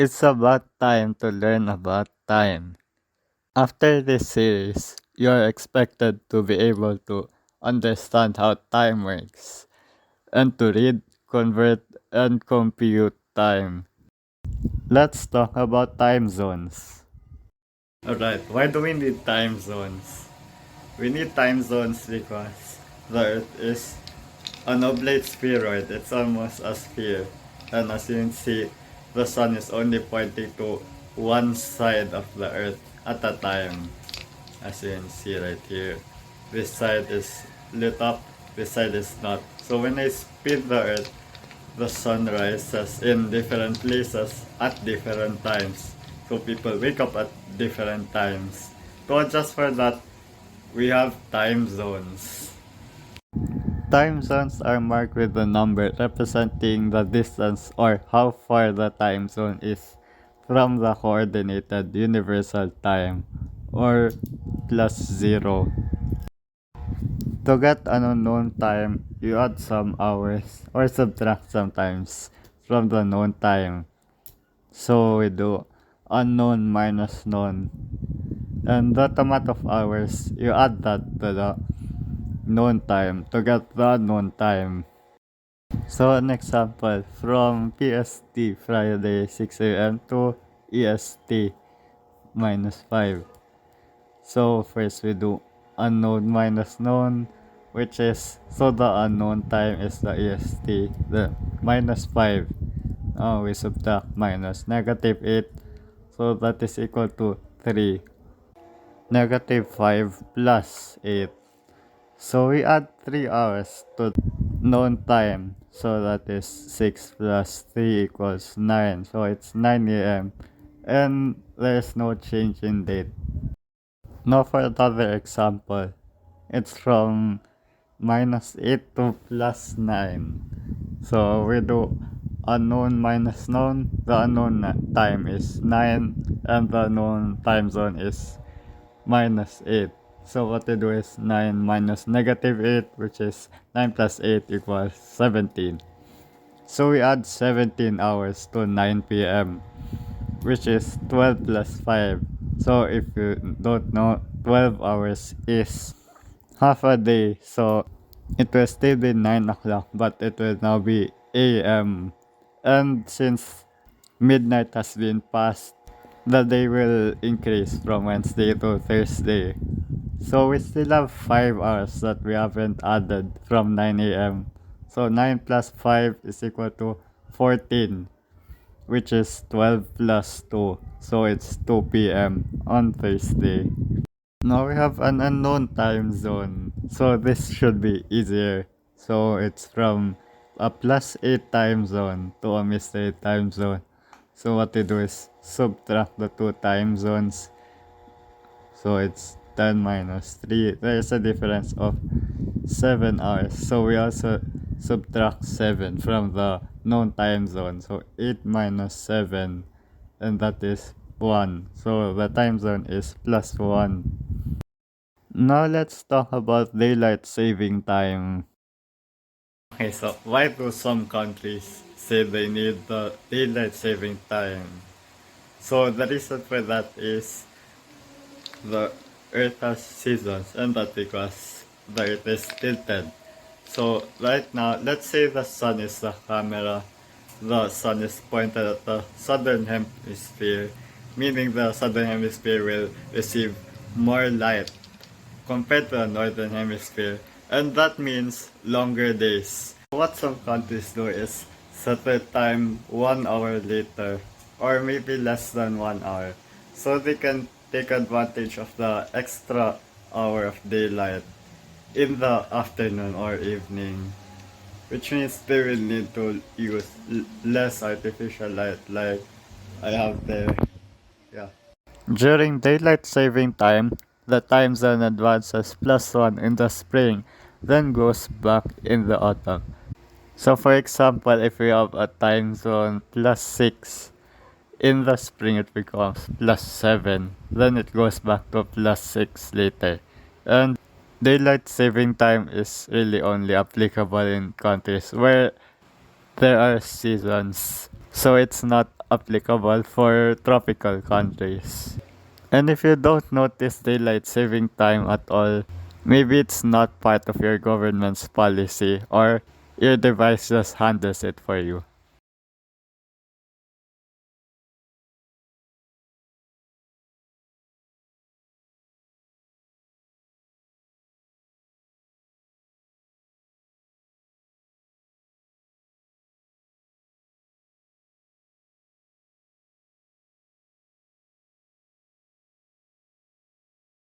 It's about time to learn about time. After this series, you are expected to be able to understand how time works and to read, convert, and compute time. Let's talk about time zones. Alright, why do we need time zones? We need time zones because the Earth is an oblate spheroid. It's almost a sphere. And as you can see, the sun is only pointing to one side of the Earth at a time. As you can see right here. This side is lit up, this side is not. So when I spin the Earth, the sun rises in different places at different times. So people wake up at different times. To adjust for that, we have time zones. Time zones are marked with a number representing the distance or how far the time zone is from the coordinated universal time, or +0. To get an unknown time, you add some hours or subtract some times from the known time. So we do unknown minus known. And that amount of hours, you add that to the known time to get the unknown time. So an example, from PST Friday 6 a.m. to EST -5. So first we do unknown minus known, which is, so the unknown time is the EST, the -5. Now we subtract minus -8, so that is equal to 3. -5 plus 8. So we add 3 hours to known time. So that is 6 plus 3 equals 9. So it's 9 a.m. And there's no change in date. Now for another example, it's from -8 to +9. So we do unknown minus known. The unknown time is 9 and the known time zone is -8. So what we do is 9 minus -8, which is 9 plus 8 equals 17. So we add 17 hours to 9 p.m., which is 12 plus 5. So if you don't know, 12 hours is half a day. So it will still be 9 o'clock, but it will now be a.m. And since midnight has been passed, the day will increase from Wednesday to Thursday. So we still have 5 hours that we haven't added from 9 a.m. So 9 plus 5 is equal to 14, which is 12 plus 2. So it's 2 p.m. on Thursday. Now we have an unknown time zone. So this should be easier. So it's from a +8 time zone to a -8 time zone. So what we do is subtract the two time zones. So it's 10 minus 3. There's a difference of 7 hours. So we also subtract 7 from the known time zone. So 8 minus 7, and that is 1. So the time zone is +1. Now let's talk about daylight saving time. Okay, so why do some countries say they need the daylight saving time? So the reason for that is the Earth has seasons, and that's because the Earth is tilted. So right now, let's say the sun is the camera. The sun is pointed at the southern hemisphere, meaning the southern hemisphere will receive more light compared to the northern hemisphere, and that means longer days. What some countries do is set their time 1 hour later, or maybe less than 1 hour, so they can take advantage of the extra hour of daylight in the afternoon or evening, which means they will need to use less artificial light like I have there. Yeah. During daylight saving time, the time zone advances +1 in the spring, then goes back in the autumn. So for example, if we have a time zone +6, in the spring it becomes +7, then it goes back to +6 later. And daylight saving time is really only applicable in countries where there are seasons. So it's not applicable for tropical countries. And if you don't notice daylight saving time at all, maybe it's not part of your government's policy or your device just handles it for you.